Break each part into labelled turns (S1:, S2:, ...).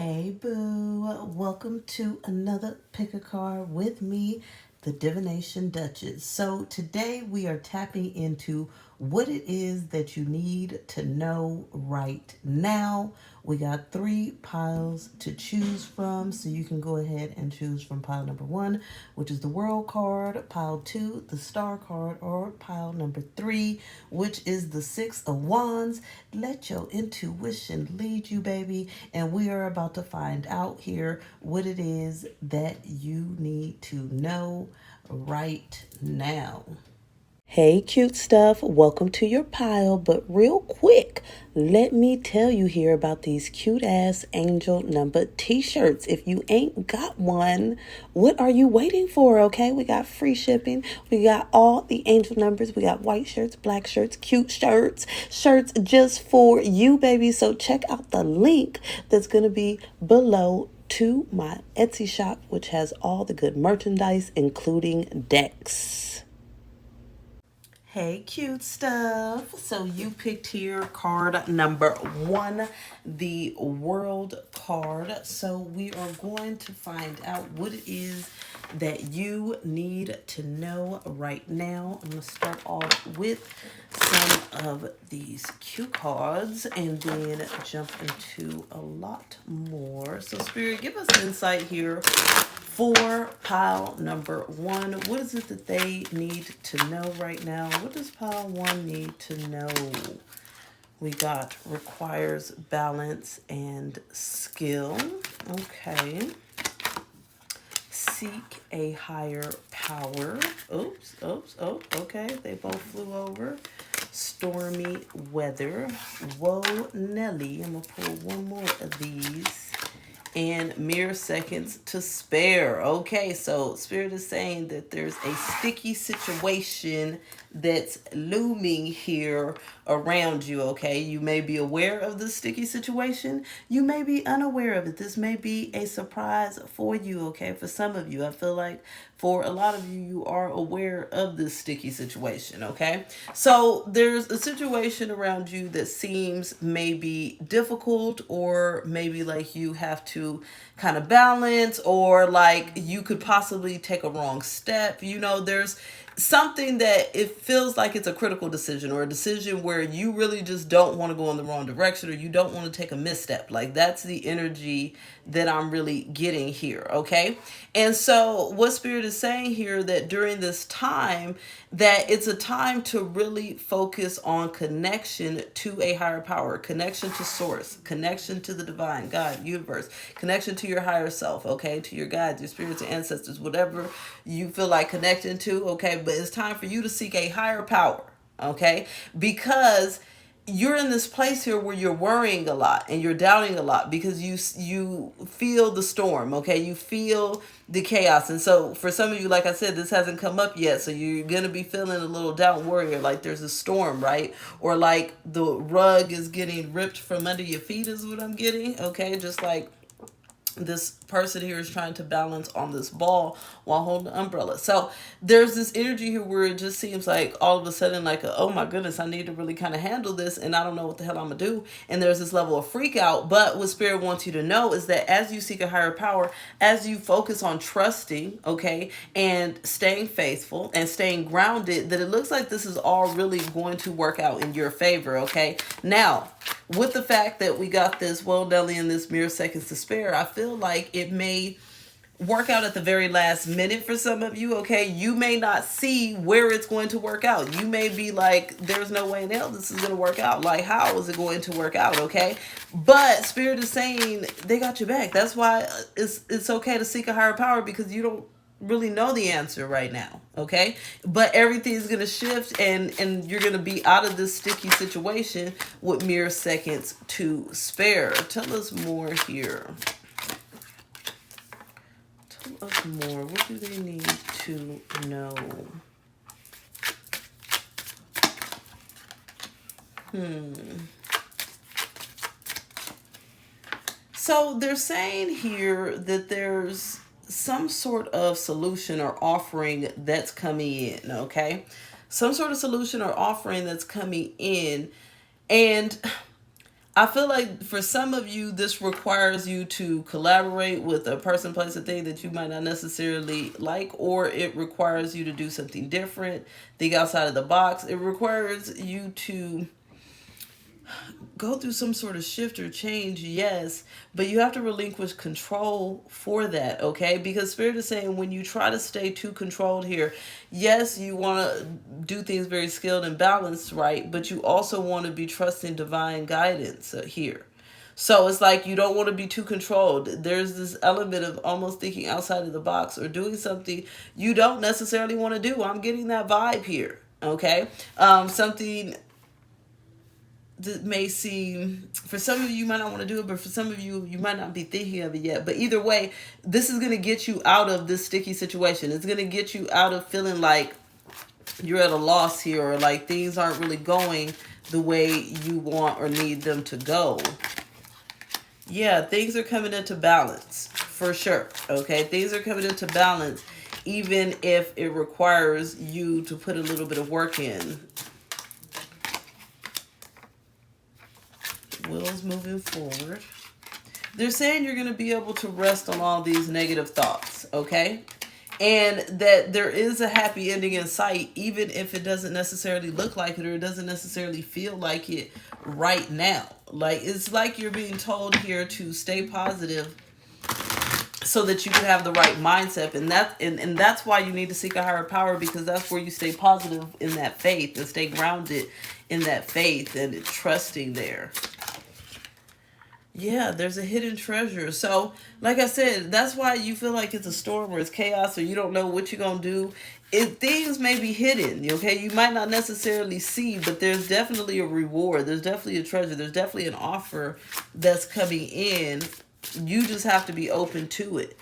S1: Hey boo, welcome to another pick a card with me, the Divination Duchess. So today we are tapping into what it is that you need to know right now. We got 3 piles to choose from, so you can go ahead and choose from pile number 1, which is the World card, pile 2, the Star card, or pile number 3, which is the Six of Wands. Let your intuition lead you, baby, and we are about to find out here what it is that you need to know right now. Hey, cute stuff. Welcome to your pile. But real quick, let me tell you here about these cute ass angel number t-shirts. If you ain't got one, what are you waiting for? Okay, we got free shipping. We got all the angel numbers. We got white shirts, black shirts, cute shirts, shirts just for you, baby. So check out the link that's going to be below to my Etsy shop, which has all the good merchandise, including decks. Hey, cute stuff. So you picked here card number 1, the World card. So we are going to find out what it is that you need to know right now. I'm going to start off with some of these cue cards and then jump into a lot more. So Spirit, give us insight here for pile number 1. What is it that they need to know right now? What does pile 1 need to know? We got requires balance and skill. Okay. Seek a higher power. Oops. Oh, okay. They both flew over. Stormy weather. Whoa, Nelly. I'm going to pull one more of these. And mere seconds to spare. Okay, so Spirit is saying that there's a sticky situation that's looming here around you, okay? You may be aware of the sticky situation. You may be unaware of it. This may be a surprise for you, okay? For some of you, I feel like for a lot of you, you are aware of this sticky situation, okay? So there's a situation around you that seems maybe difficult, or maybe like you have to kind of balance, or like you could possibly take a wrong step. You know, there's something that it feels like it's a critical decision, or a decision where you really just don't want to go in the wrong direction, or you don't want to take a misstep. Like that's the energy that I'm really getting here, okay? And so what Spirit is saying here, that during this time, that it's a time to really focus on connection to a higher power, connection to source, connection to the divine, God, universe, connection to your higher self, okay, to your guides, your spirits, and ancestors, whatever you feel like connecting to, okay? But it's time for you to seek a higher power, okay? Because you're in this place here where you're worrying a lot and you're doubting a lot because you feel the storm, okay? You feel the chaos. And so for some of you, like I said, this hasn't come up yet, so you're going to be feeling a little doubt and worry, or like there's a storm, right? Or like the rug is getting ripped from under your feet is what I'm getting, okay? Just like this person here is trying to balance on this ball while holding the umbrella. So there's this energy here where it just seems like all of a sudden like, oh my goodness, I need to really kind of handle this and I don't know what the hell I'm gonna do. And there's this level of freak out. But what Spirit wants you to know is that as you seek a higher power, as you focus on trusting, okay, and staying faithful and staying grounded, that it looks like this is all really going to work out in your favor, okay? Now, with the fact that we got this well Nelly in this mere seconds to spare, I feel like it may work out at the very last minute for some of you, okay? You may not see where it's going to work out. You may be like, there's no way in hell this is going to work out. Like, how is it going to work out, okay? But Spirit is saying they got your back. That's why it's okay to seek a higher power, because you don't really know the answer right now, okay? But everything's gonna shift, and you're gonna be out of this sticky situation with mere seconds to spare. Tell us more here. Tell us more. What do they need to know? So they're saying here that there's some sort of solution or offering that's coming in, okay? Some sort of solution or offering that's coming in. And I feel like for some of you, this requires you to collaborate with a person, place, or thing that you might not necessarily like, or it requires you to do something different, think outside of the box. It requires you to go through some sort of shift or change, yes, but you have to relinquish control for that, okay? Because Spirit is saying when you try to stay too controlled here, yes, you want to do things very skilled and balanced, right? But you also want to be trusting divine guidance here. So it's like you don't want to be too controlled. There's this element of almost thinking outside of the box or doing something you don't necessarily want to do. I'm getting that vibe here, okay? Something that may seem, for some of you, you might not want to do it, but for some of you, you might not be thinking of it yet. But either way, this is going to get you out of this sticky situation. It's going to get you out of feeling like you're at a loss here, or like things aren't really going the way you want or need them to go. Yeah, things are coming into balance for sure. Okay, things are coming into balance, even if it requires you to put a little bit of work in. Wheels moving forward. They're saying you're going to be able to rest on all these negative thoughts, okay? And that there is a happy ending in sight, even if it doesn't necessarily look like it, or it doesn't necessarily feel like it right now. Like, it's like you're being told here to stay positive so that you can have the right mindset. And that's why you need to seek a higher power, because that's where you stay positive in that faith and stay grounded in that faith and trusting there. Yeah, there's a hidden treasure. So, like I said, that's why you feel like it's a storm or it's chaos or you don't know what you're going to do. Things may be hidden, okay? You might not necessarily see, but there's definitely a reward. There's definitely a treasure. There's definitely an offer that's coming in. You just have to be open to it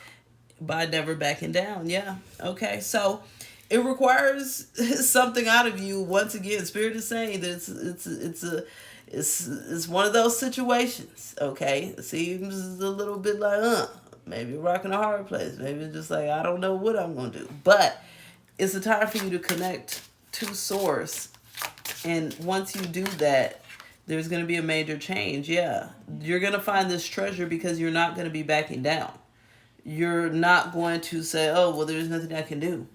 S1: by never backing down. Yeah, okay. So, it requires something out of you. Once again, Spirit is saying that it's one of those situations, okay? It seems a little bit like, maybe rocking a hard place. Maybe it's just like, I don't know what I'm going to do. But it's a time for you to connect to Source. And once you do that, there's going to be a major change. Yeah, you're going to find this treasure because you're not going to be backing down. You're not going to say, oh, well, there's nothing I can do.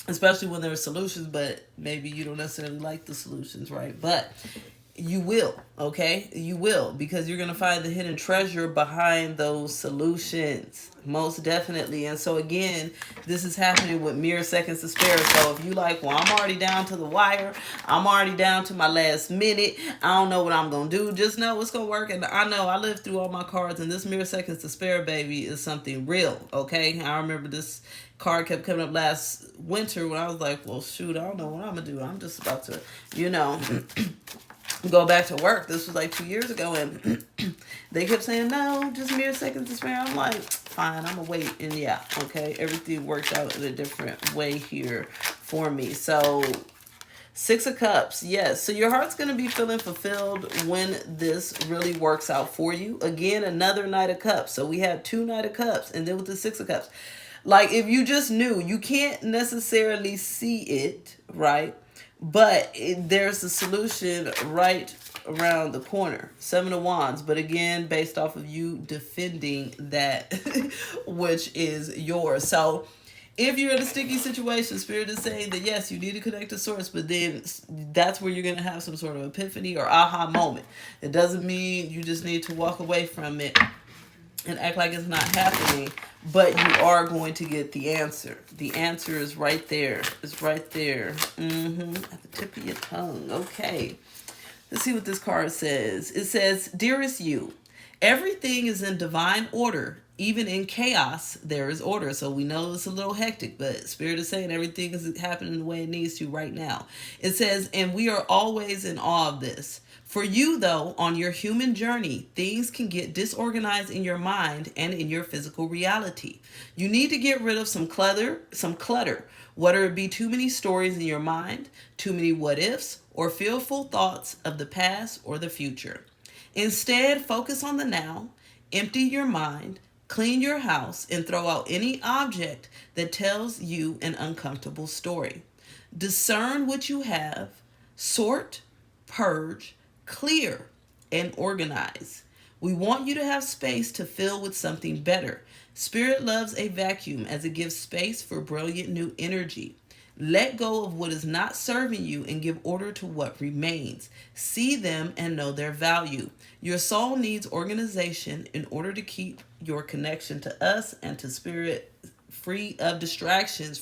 S1: Especially when there are solutions, but maybe you don't necessarily like the solutions, right? But you will, okay? You will, because you're going to find the hidden treasure behind those solutions, most definitely. And so again, this is happening with mere seconds to spare. So if you like, well, I'm already down to the wire, I'm already down to my last minute, I don't know what I'm going to do, just know it's going to work. And I know I lived through all my cards, and this mere seconds to spare, baby, is something real, okay? I remember this card kept coming up last winter when I was like, well, shoot, I don't know what I'm going to do. I'm just about to, go back to work. This was like 2 years ago, and they kept saying, no, just mere seconds to spare. I'm like, fine, I'm gonna wait. And yeah, okay, everything worked out in a different way here for me. So 6 of Cups, yes. So your heart's going to be feeling fulfilled when this really works out for you. Again, another Knight of Cups. So we have 2 Knight of Cups, and then with the 6 of Cups. Like, if you just knew, you can't necessarily see it, right? But there's a solution right around the corner. 7 of Wands. But again, based off of you defending that which is yours. So if you're in a sticky situation, Spirit is saying that yes, you need to connect to Source, but then that's where you're going to have some sort of epiphany or aha moment. It doesn't mean you just need to walk away from it and act like it's not happening, but you are going to get the answer. The answer is right there. It's right there. At the tip of your tongue. Okay. Let's see what this card says. It says, dearest you, everything is in divine order. Even in chaos, there is order. So we know it's a little hectic, but Spirit is saying everything is happening the way it needs to right now. It says, and we are always in awe of this. For you, though, on your human journey, things can get disorganized in your mind and in your physical reality. You need to get rid of some clutter, whether it be too many stories in your mind, too many what ifs, or fearful thoughts of the past or the future. Instead, focus on the now, empty your mind, clean your house, and throw out any object that tells you an uncomfortable story. Discern what you have, sort, purge, clear, and organize. We want you to have space to fill with something better. Spirit loves a vacuum as it gives space for brilliant new energy. Let go of what is not serving you and give order to what remains. See them and know their value. Your soul needs organization in order to keep your connection to us and to spirit free of distractions.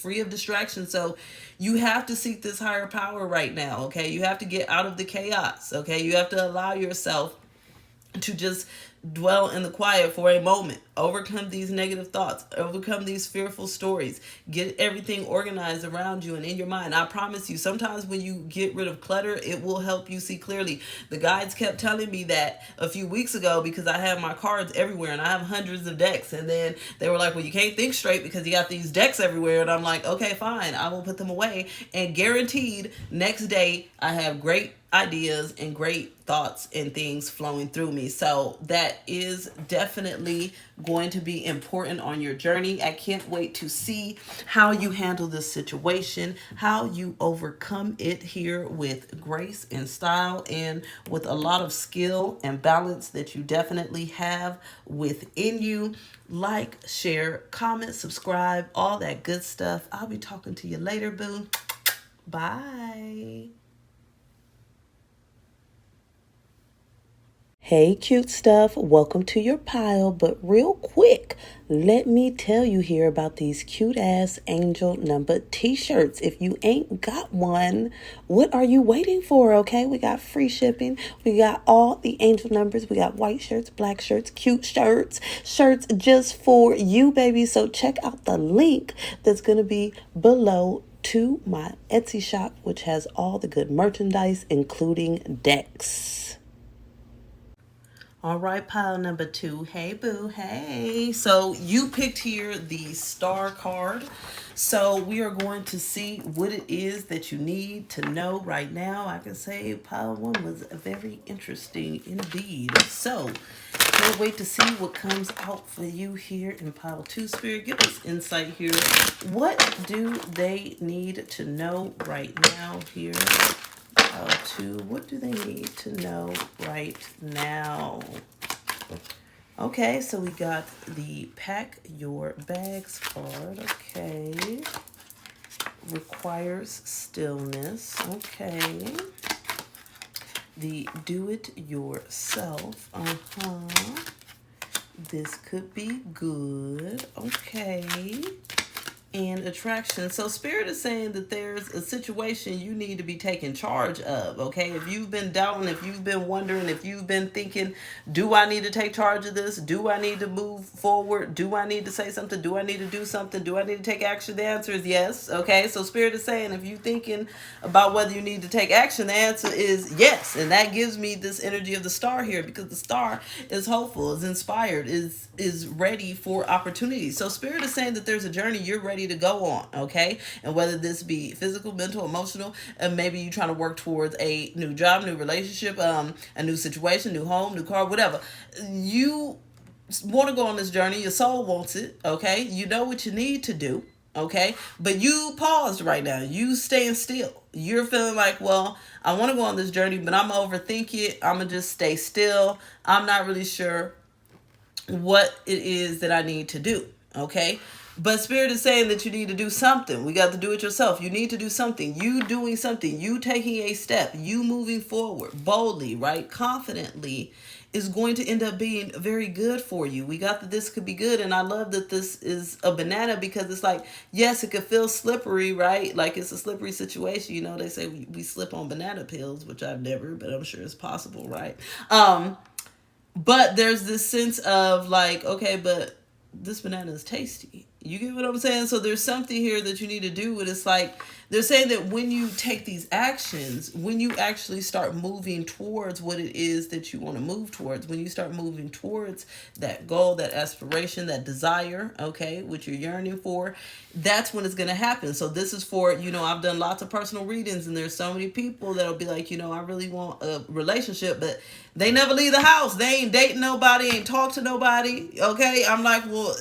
S1: So you have to seek this higher power right now, okay? You have to get out of the chaos, okay? You have to allow yourself to just dwell in the quiet for a moment. Overcome these negative thoughts. Overcome these fearful stories. Get everything organized around you and in your mind. I promise you, sometimes when you get rid of clutter, it will help you see clearly. The guides kept telling me that a few weeks ago because I have my cards everywhere and I have hundreds of decks. And then they were like, well, you can't think straight because you got these decks everywhere. And I'm like, okay, fine. I will put them away. And guaranteed, next day, I have great ideas and great thoughts and things flowing through me. So that is definitely going to be important on your journey. I can't wait to see how you handle this situation, how you overcome it here with grace and style and with a lot of skill and balance that you definitely have within you. Like, share, comment, subscribe, all that good stuff. I'll be talking to you later, boo. Bye. Hey, cute stuff. Welcome to your pile. But real quick, let me tell you here about these cute ass angel number t-shirts. If you ain't got one, what are you waiting for? Okay, we got free shipping. We got all the angel numbers. We got white shirts, black shirts, cute shirts just for you, baby. So check out the link that's going to be below to my Etsy shop, which has all the good merchandise, including decks. All right, pile number 2. Hey, boo. Hey. So you picked here the star card. So we are going to see what it is that you need to know right now. I can say pile 1 was very interesting indeed. So can't wait to see what comes out for you here in pile 2. Spirit, give us insight here. What do they need to know right now here? To what do they need to know right now? Okay, so we got the pack your bags card. Okay, requires stillness. Okay, the do it yourself. This could be good. Okay. And attraction. So Spirit is saying that there's a situation you need to be taking charge of, okay? If you've been doubting, if you've been wondering, if you've been thinking, do I need to take charge of this? Do I need to move forward? Do I need to say something? Do I need to do something? Do I need to take action? The answer is yes, okay? So Spirit is saying if you're thinking about whether you need to take action, the answer is yes. And that gives me this energy of the star here because the star is hopeful, is inspired, is ready for opportunities. So Spirit is saying that there's a journey you're ready to go on, okay? And whether this be physical, mental, emotional, and maybe you're trying to work towards a new job, new relationship, a new situation, new home, new car, whatever. You want to go on this journey. Your soul wants it, okay? You know what you need to do, okay? But you paused right now. You staying still. You're feeling like, well, I want to go on this journey, but I'm going to overthink it. I'm going to just stay still. I'm not really sure what it is that I need to do, okay? But Spirit is saying that you need to do something. We got to do it yourself. You need to do something. You doing something. You taking a step. You moving forward boldly, right? Confidently is going to end up being very good for you. We got that this could be good. And I love that this is a banana because it's like, yes, it could feel slippery, right? Like it's a slippery situation. You know, they say we slip on banana peels, which I've never, but I'm sure it's possible, right? But there's this sense of like, okay, but this banana is tasty. You get what I'm saying? So there's something here that you need to do. And it's like, they're saying that when you take these actions, when you actually start moving towards what it is that you want to move towards, when you start moving towards that goal, that aspiration, that desire, okay, what you're yearning for, that's when it's going to happen. So this is for, you know, I've done lots of personal readings and there's so many people that'll be like, you know, I really want a relationship, but they never leave the house. They ain't dating nobody, ain't talk to nobody. Okay. I'm like, well,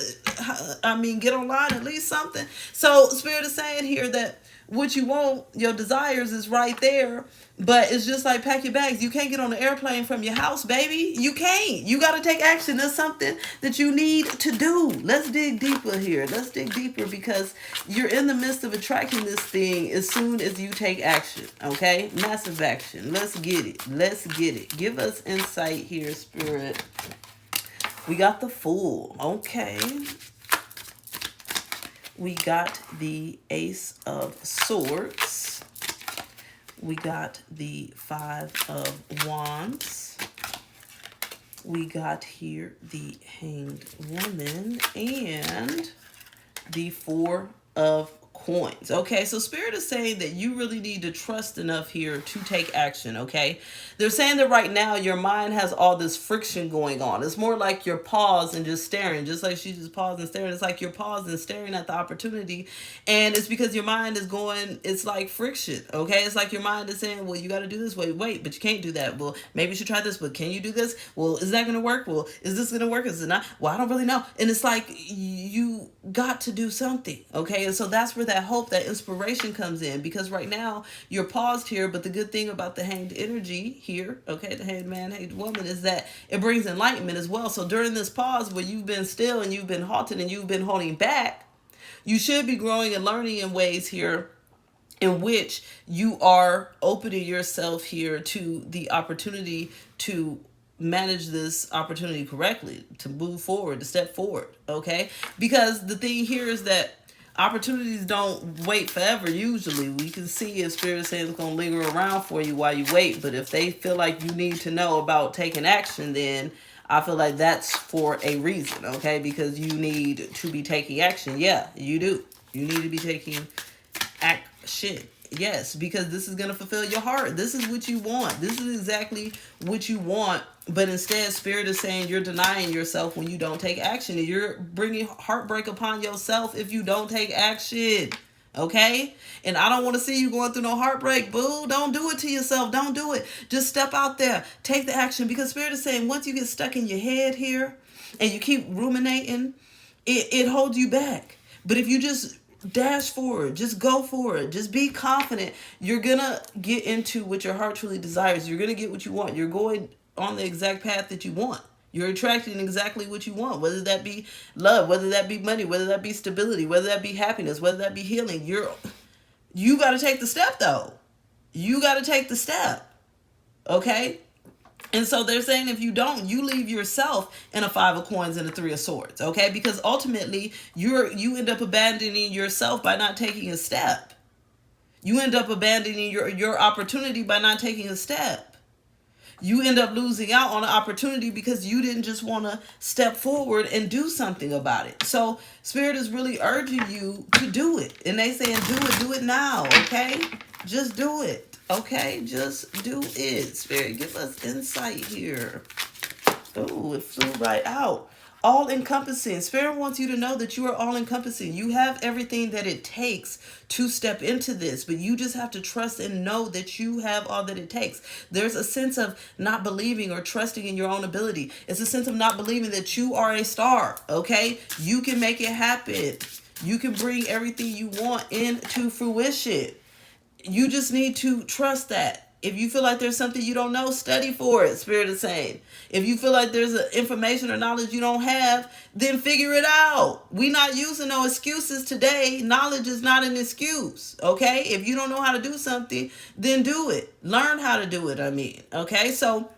S1: I mean, get online, at least something. So Spirit is saying here that what you want, your desires is right there. But it's just like pack your bags. You can't get on the airplane from your house, baby. You can't. You got to take action. There's something that you need to do. Let's dig deeper here. Let's dig deeper because you're in the midst of attracting this thing as soon as you take action. Okay? Massive action. Let's get it. Let's get it. Give us insight here, Spirit. We got the Fool. Okay. We got the Ace of Swords. We got the Five of Wands. We got here the Hanged Woman and the Four of Coins. Okay, so Spirit is saying that you really need to trust enough here to take action. Okay, they're saying that right now your mind has all this friction going on. It's more like you're paused and just staring, just like she just paused and staring. It's like you're paused and staring at the opportunity, and it's because your mind is going, it's like friction. Okay, it's like your mind is saying, well, you got to do this. Wait, but you can't do that. Well, maybe you should try this, but can you do this? Well, is that going to work? Well, is this going to work? Is it not? Well, I don't really know. And it's like you got to do something. Okay, and so that's where that hope, that inspiration comes in, because right now you're paused here. But the good thing about the hanged energy here, okay, the hanged man, hanged woman, is that it brings enlightenment as well. So during this pause where you've been still and you've been halted and you've been holding back, you should be growing and learning in ways here in which you are opening yourself here to the opportunity to manage this opportunity correctly, to move forward, to step forward. Okay, because the thing here is that opportunities don't wait forever. Usually we can see if Spirit saying it's going to linger around for you while you wait. But if they feel like you need to know about taking action, then I feel like that's for a reason. Okay, because you need to be taking action. Yeah, you do. You need to be taking action. Yes, because this is going to fulfill your heart. This is what you want. This is exactly what you want. But instead, Spirit is saying you're denying yourself when you don't take action. And you're bringing heartbreak upon yourself if you don't take action. Okay? And I don't want to see you going through no heartbreak. Boo, don't do it to yourself. Don't do it. Just step out there. Take the action. Because Spirit is saying once you get stuck in your head here and you keep ruminating, it holds you back. But if you just dash forward, just go for it, just be confident, you're gonna get into what your heart truly desires. You're gonna get what you want. You're going on the exact path that you want. You're attracting exactly what you want, whether that be love, whether that be money, whether that be stability, whether that be happiness, whether that be healing. You got to take the step though. You got to take the step. Okay? And so they're saying if you don't, you leave yourself in a Five of Coins and a Three of Swords. Okay? Because ultimately you end up abandoning yourself by not taking a step. You end up abandoning your opportunity by not taking a step. You end up losing out on an opportunity because you didn't just want to step forward and do something about it. So Spirit is really urging you to do it. And they saying do it now, okay? Just do it, okay? Just do it. Spirit, give us insight here. Oh, it flew right out. All encompassing. Spirit wants you to know that you are all encompassing. You have everything that it takes to step into this, but you just have to trust and know that you have all that it takes. There's a sense of not believing or trusting in your own ability. It's a sense of not believing that you are a star, okay? You can make it happen. You can bring everything you want into fruition. You just need to trust that. If you feel like there's something you don't know, study for it, Spirit is saying. If you feel like there's information or knowledge you don't have, then figure it out. We're not using no excuses today. Knowledge is not an excuse, okay? If you don't know how to do something, then do it. Learn how to do it, okay? So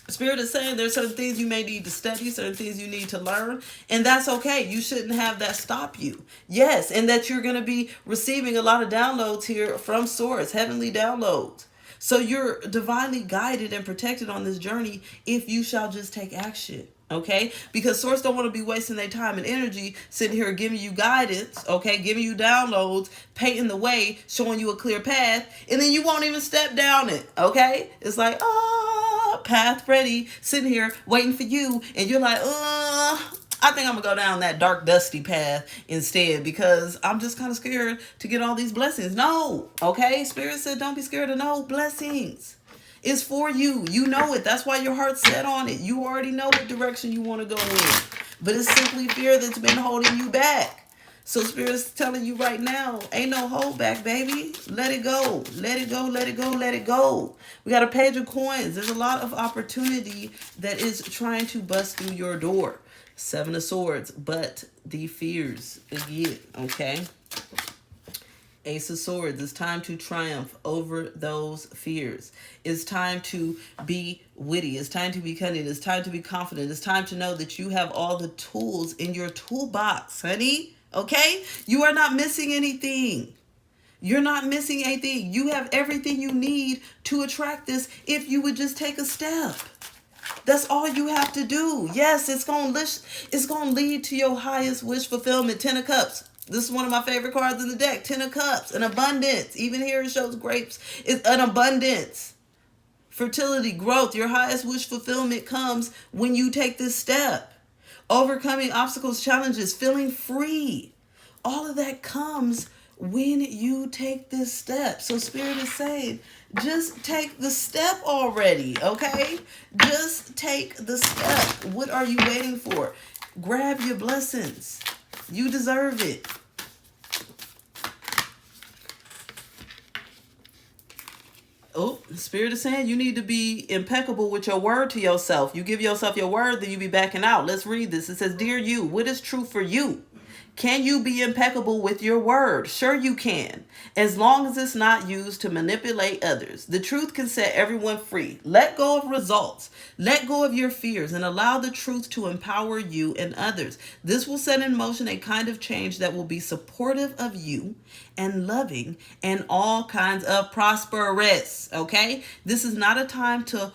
S1: Spirit is saying there's certain things you may need to study, certain things you need to learn, and that's okay. You shouldn't have that stop you. Yes, and that you're going to be receiving a lot of downloads here from Source, heavenly downloads. So you're divinely guided and protected on this journey if you shall just take action, okay? Because Source don't want to be wasting their time and energy sitting here giving you guidance, okay? Giving you downloads, painting the way, showing you a clear path, and then you won't even step down it, okay? It's like, path ready, sitting here waiting for you, and you're like, I think I'm going to go down that dark, dusty path instead because I'm just kind of scared to get all these blessings. No, okay? Spirit said don't be scared of no blessings. It's for you. You know it. That's why your heart's set on it. You already know what direction you want to go in. But it's simply fear that's been holding you back. So Spirit's telling you right now, ain't no hold back, baby. Let it go. Let it go. Let it go. Let it go. We got a page of coins. There's a lot of opportunity that is trying to bust through your door. Seven of Swords, but the fears again, okay? Ace of Swords. It's time to triumph over those fears. It's time to be witty. It's time to be cunning. It's time to be confident. It's time to know that you have all the tools in your toolbox, honey. Okay? You are not missing anything. You're not missing anything. You have everything you need to attract this if you would just take a step. That's all you have to do. Yes, it's gonna lead to your highest wish fulfillment. 10 of Cups. This is one of my favorite cards in the deck. 10 of Cups. An abundance. Even here it shows grapes. It's an abundance. Fertility, growth. Your highest wish fulfillment comes when you take this step. Overcoming obstacles, challenges, feeling free. All of that comes when you take this step. So Spirit is saying, just take the step already, okay? Just take the step. What are you waiting for? Grab your blessings. You deserve it. Oh, Spirit is saying you need to be impeccable with your word to yourself. You give yourself your word, then you be backing out. Let's read this. It says, Dear you, what is true for you? Can you be impeccable with your word? Sure you can, as long as it's not used to manipulate others. The truth can set everyone free. Let go of results. Let go of your fears and allow the truth to empower you and others. This will set in motion a kind of change that will be supportive of you and loving and all kinds of prosperous. Okay? This is not a time to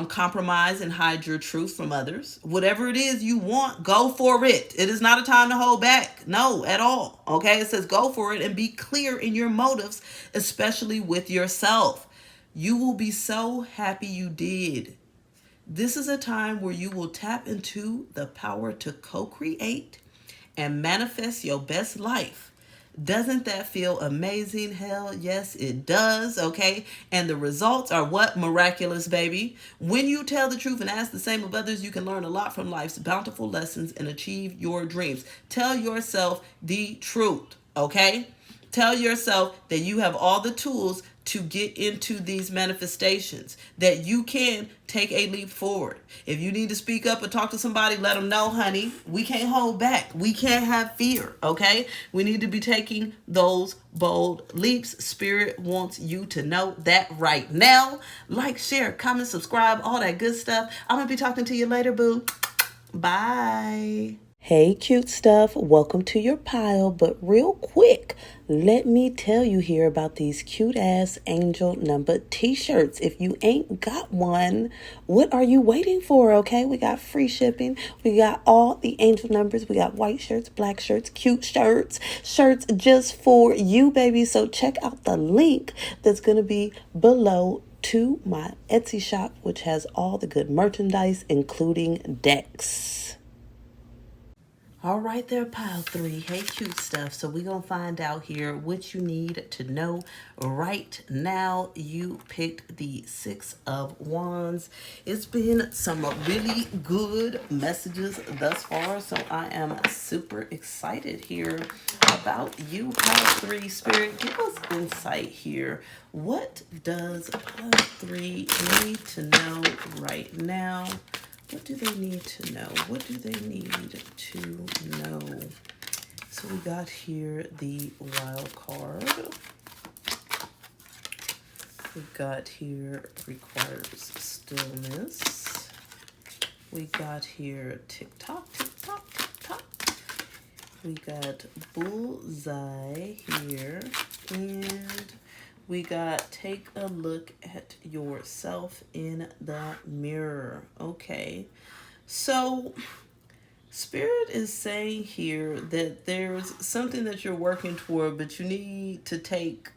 S1: compromise and hide your truth from others. Whatever it is you want, go for it. It is not a time to hold back. No, at all. Okay? It says go for it and be clear in your motives, especially with yourself. You will be so happy you did. This is a time where you will tap into the power to co-create and manifest your best life. Doesn't that feel amazing? Hell, yes, it does, okay? And the results are what? Miraculous, baby. When you tell the truth and ask the same of others, you can learn a lot from life's bountiful lessons and achieve your dreams. Tell yourself the truth, okay? Tell yourself that you have all the tools to get into these manifestations, that you can take a leap forward. If you need to speak up or talk to somebody, let them know, honey. We can't hold back. We can't have fear, okay? We need to be taking those bold leaps. Spirit wants you to know that right now. Like, share, comment, subscribe, all that good stuff. I'm going to be talking to you later, boo. Bye. Hey, cute stuff. Welcome to your pile. But real quick, let me tell you here about these cute ass angel number t-shirts. If you ain't got one, what are you waiting for? Okay, we got free shipping. We got all the angel numbers. We got white shirts, black shirts, cute shirts, shirts just for you, baby. So check out the link that's going to be below to my Etsy shop, which has all the good merchandise, including decks. All right there, pile 3. Hey, cute stuff. So we're going to find out here what you need to know right now. You picked the 6 of Wands. It's been some really good messages thus far, so I am super excited here about you, pile 3. Spirit, give us insight here. What does pile 3 need to know right now? What do they need to know? What do they need to know? So we got here the wild card. We got here requires stillness. We got here tick tock, tick tock, tick tock. We got bullseye here. And we got take a look at yourself in the mirror. Okay. So Spirit is saying here that there's something that you're working toward, but you need to take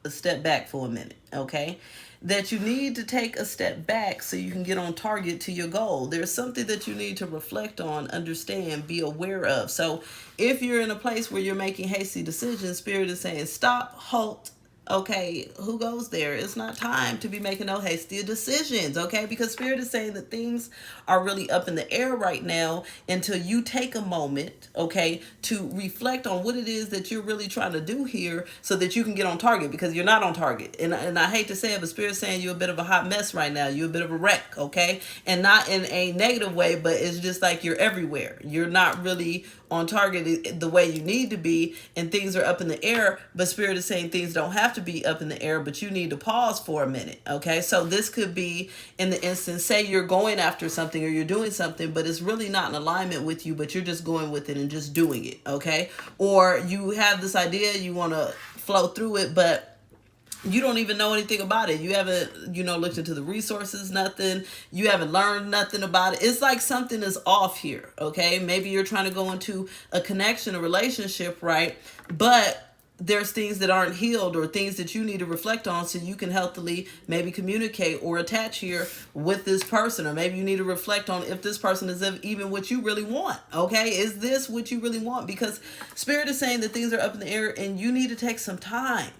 S1: a step back for a minute. Okay. That you need to take a step back so you can get on target to your goal. There's something that you need to reflect on, understand, be aware of. So if you're in a place where you're making hasty decisions, Spirit is saying stop, halt, Okay, who goes there? It's not time to be making no hasty decisions, okay? Because Spirit is saying that things are really up in the air right now until you take a moment, okay, to reflect on what it is that you're really trying to do here so that you can get on target, because you're not on target. And I hate to say it, but Spirit's saying you're a bit of a hot mess right now. You're a bit of a wreck, okay? And not in a negative way, but it's just like you're everywhere. You're not really on target the way you need to be, and things are up in the air, but Spirit is saying things don't have to be up in the air, but you need to pause for a minute, okay? So this could be in the instance, say you're going after something or you're doing something, but it's really not in alignment with you, but you're just going with it and just doing it, okay? Or you have this idea, you want to flow through it, but you don't even know anything about it. You haven't, looked into the resources, nothing. You haven't learned nothing about it. It's like something is off here, okay? Maybe you're trying to go into a connection, a relationship, right? But there's things that aren't healed or things that you need to reflect on so you can healthily maybe communicate or attach here with this person. Or maybe you need to reflect on if this person is even what you really want, okay? Is this what you really want? Because Spirit is saying that things are up in the air and you need to take some time.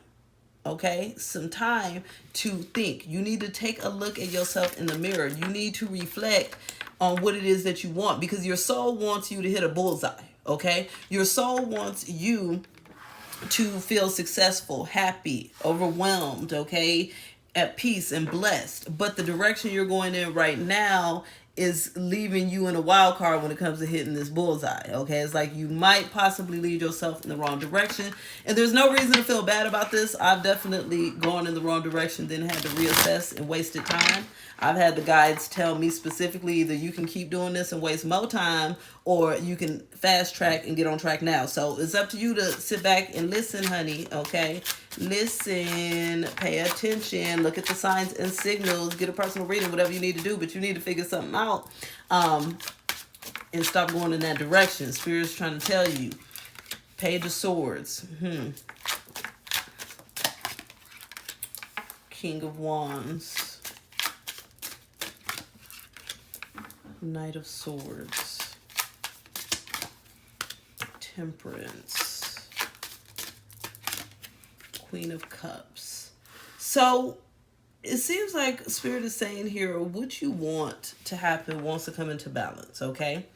S1: Okay, some time to think. You need to take a look at yourself in the mirror. You need to reflect on what it is that you want, because your soul wants you to hit a bullseye. Okay, your soul wants you to feel successful, happy, overwhelmed, okay, at peace and blessed. But the direction you're going in right now is leaving you in a wild card when it comes to hitting this bullseye, okay? It's like you might possibly lead yourself in the wrong direction, and there's no reason to feel bad about this. I've definitely gone in the wrong direction, then had to reassess and wasted time. I've had the guides tell me specifically either you can keep doing this and waste more time, or you can fast track and get on track now. So it's up to you to sit back and listen, honey, okay? Listen, pay attention, look at the signs and signals, get a personal reading, whatever you need to do, but you need to figure something out and stop going in that direction. Spirit's trying to tell you. Page of Swords. King of Wands. Knight of Swords. Temperance. Queen of Cups. So it seems like Spirit is saying here what you want to happen wants to come into balance, okay?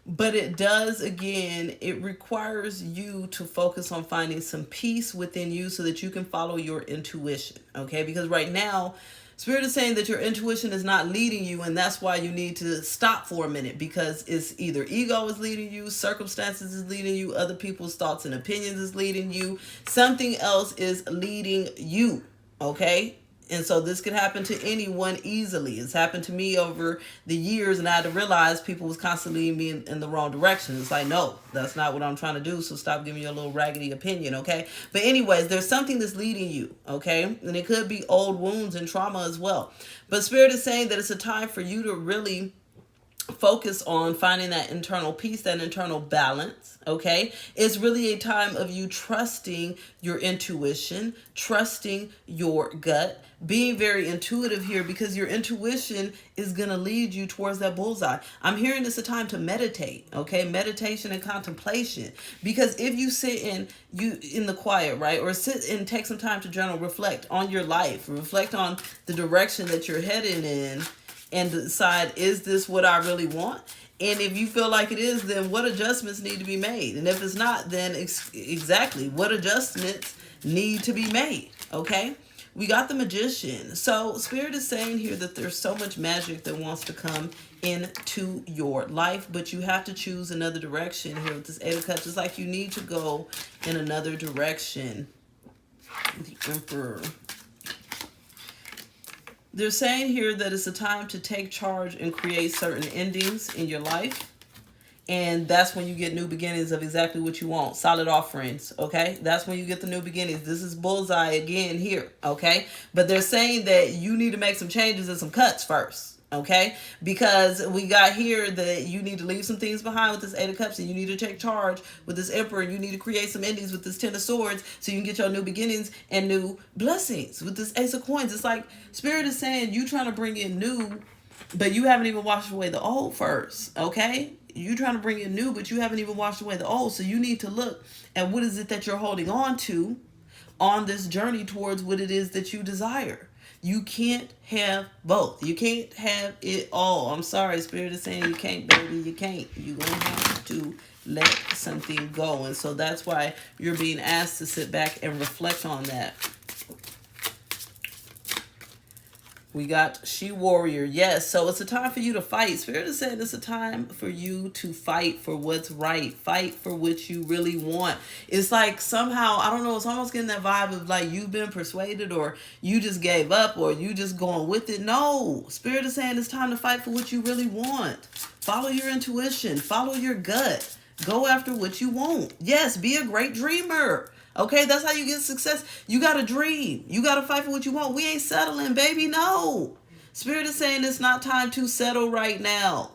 S1: But it does, again, it requires you to focus on finding some peace within you so that you can follow your intuition, okay? Because right now, Spirit is saying that your intuition is not leading you, and that's why you need to stop for a minute, because it's either ego is leading you, circumstances is leading you, other people's thoughts and opinions is leading you, something else is leading you, okay? And so this could happen to anyone easily. It's happened to me over the years, and I had to realize people was constantly leading me in the wrong direction. It's like, no, that's not what I'm trying to do, so stop giving me a little raggedy opinion, okay? But anyways, there's something that's leading you, okay? And it could be old wounds and trauma as well. But Spirit is saying that it's a time for you to really focus on finding that internal peace, that internal balance, okay? It's really a time of you trusting your intuition, trusting your gut, being very intuitive here, because your intuition is going to lead you towards that bullseye. I'm hearing it's a time to meditate, okay? Meditation and contemplation. Because if you sit in the quiet, right? Or sit and take some time to journal, reflect on your life, reflect on the direction that you're heading in, and decide, is this what I really want? And if you feel like it is, then what adjustments need to be made? And if it's not, then exactly what adjustments need to be made, okay? We got the Magician. So Spirit is saying here that there's so much magic that wants to come into your life, but you have to choose another direction here with this Eight of Cups. It's like you need to go in another direction. The Emperor. They're saying here that it's a time to take charge and create certain endings in your life. And that's when you get new beginnings of exactly what you want. Solid offerings, okay? That's when you get the new beginnings. This is bullseye again here, okay? But they're saying that you need to make some changes and some cuts first, okay? Because we got here that you need to leave some things behind with this Eight of Cups, and you need to take charge with this Emperor. You need to create some endings with this Ten of Swords so you can get your new beginnings and new blessings with this Ace of Coins. It's like Spirit is saying you trying to bring in new, but you haven't even washed away the old first, okay? You trying to bring in new, but you haven't even washed away the old. So you need to look at what is it that you're holding on to on this journey towards what it is that you desire. You can't have both. You can't have it all. I'm sorry, Spirit is saying you can't, baby. You can't. You're going to have to let something go. And so that's why you're being asked to sit back and reflect on that. We got She Warrior. Yes, so it's a time for you to fight. Spirit is saying it's a time for you to fight for what's right. Fight for what you really want. It's like somehow, I don't know, it's almost getting that vibe of like you've been persuaded or you just gave up or you just going with it. No, Spirit is saying it's time to fight for what you really want. Follow your intuition. Follow your gut. Go after what you want. Yes, be a great dreamer. Okay, that's how you get success. You got to dream. You got to fight for what you want. We ain't settling, baby. No. Spirit is saying it's not time to settle right now.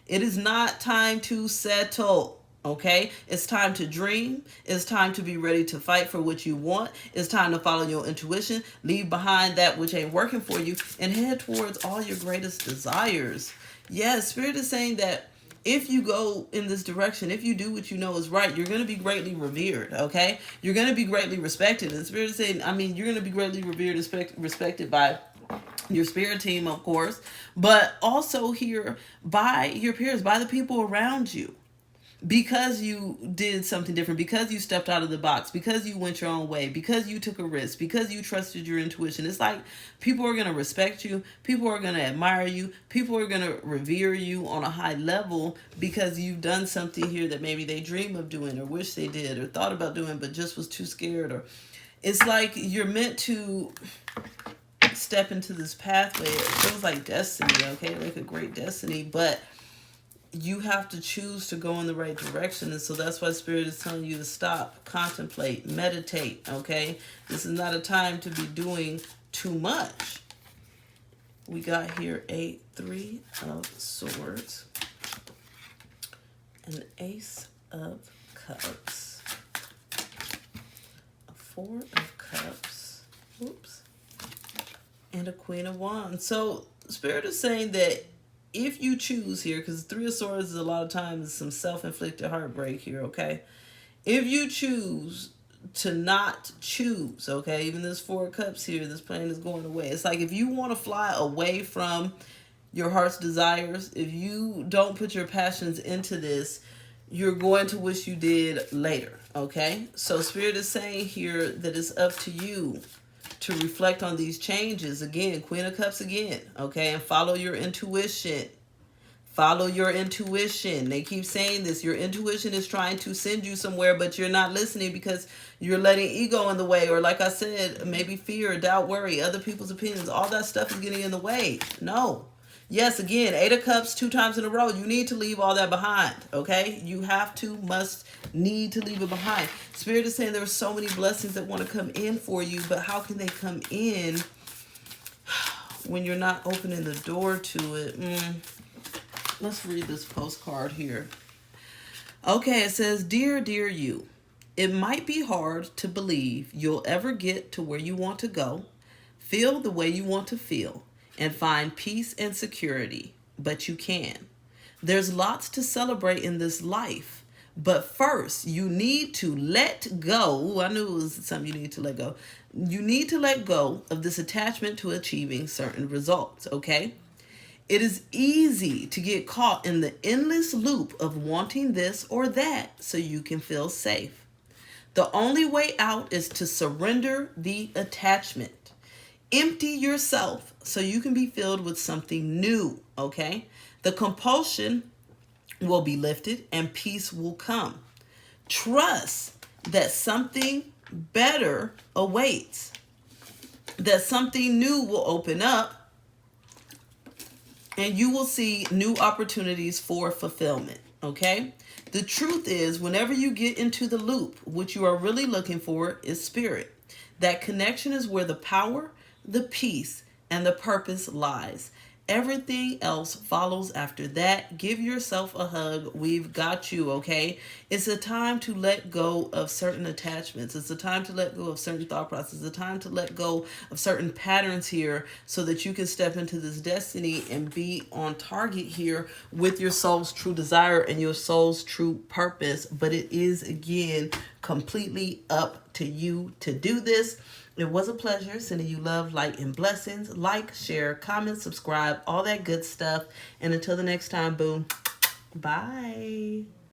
S1: It is not time to settle. Okay, it's time to dream. It's time to be ready to fight for what you want. It's time to follow your intuition. Leave behind that which ain't working for you and head towards all your greatest desires. Yes, Spirit is saying that if you go in this direction, if you do what you know is right, you're going to be greatly revered, okay? You're going to be greatly respected. And Spirit is saying, you're going to be greatly revered, respected by your spirit team, of course, but also here by your peers, by the people around you. Because you did something different, because you stepped out of the box, because you went your own way, because you took a risk, because you trusted your intuition. It's like people are going to respect you. People are going to admire you. People are going to revere you on a high level because you've done something here that maybe they dream of doing or wish they did or thought about doing but just was too scared. Or it's like you're meant to step into this pathway. It feels like destiny, okay? Like a great destiny, but you have to choose to go in the right direction. And so that's why Spirit is telling you to stop, contemplate, meditate, okay? This is not a time to be doing too much. We got here a 3 of Swords, an Ace of Cups, a 4 of Cups, oops, and a Queen of Wands. So Spirit is saying that if you choose here, because 3 of Swords is a lot of times some self-inflicted heartbreak here, okay? If you choose to not choose, okay, even this 4 of Cups here, this plane is going away. It's like if you want to fly away from your heart's desires, if you don't put your passions into this, you're going to wish you did later, okay? So Spirit is saying here that it's up to you to reflect on these changes. Again, Queen of Cups again, okay? And follow your intuition. Follow your intuition. They keep saying this. Your intuition is trying to send you somewhere, but you're not listening because you're letting ego in the way. Or like I said, maybe fear, doubt, worry, other people's opinions. All that stuff is getting in the way. No. Yes, again, 8 of Cups 2 times in a row. You need to leave all that behind, okay? You have to, need to leave it behind. Spirit is saying there are so many blessings that want to come in for you, but how can they come in when you're not opening the door to it? Let's read this postcard here. Okay, it says, Dear you, it might be hard to believe you'll ever get to where you want to go, feel the way you want to feel, and find peace and security, but you can. There's lots to celebrate in this life, but first you need to let go. I knew it was something you need to let go. You need to let go of this attachment to achieving certain results, okay? It is easy to get caught in the endless loop of wanting this or that so you can feel safe. The only way out is to surrender the attachment. Empty yourself so you can be filled with something new, okay? The compulsion will be lifted and peace will come. Trust that something better awaits, that something new will open up, and you will see new opportunities for fulfillment, okay? The truth is, whenever you get into the loop, what you are really looking for is spirit. That connection is where the power, the peace, and the purpose lies. Everything else follows after that. Give yourself a hug. We've got you, okay? It's a time to let go of certain attachments. It's a time to let go of certain thought processes. It's a time to let go of certain patterns here so that you can step into this destiny and be on target here with your soul's true desire and your soul's true purpose. But it is, again, completely up to you to do this. It was a pleasure sending you love, light, and blessings. Like, share, comment, subscribe, all that good stuff. And until the next time, boo, bye.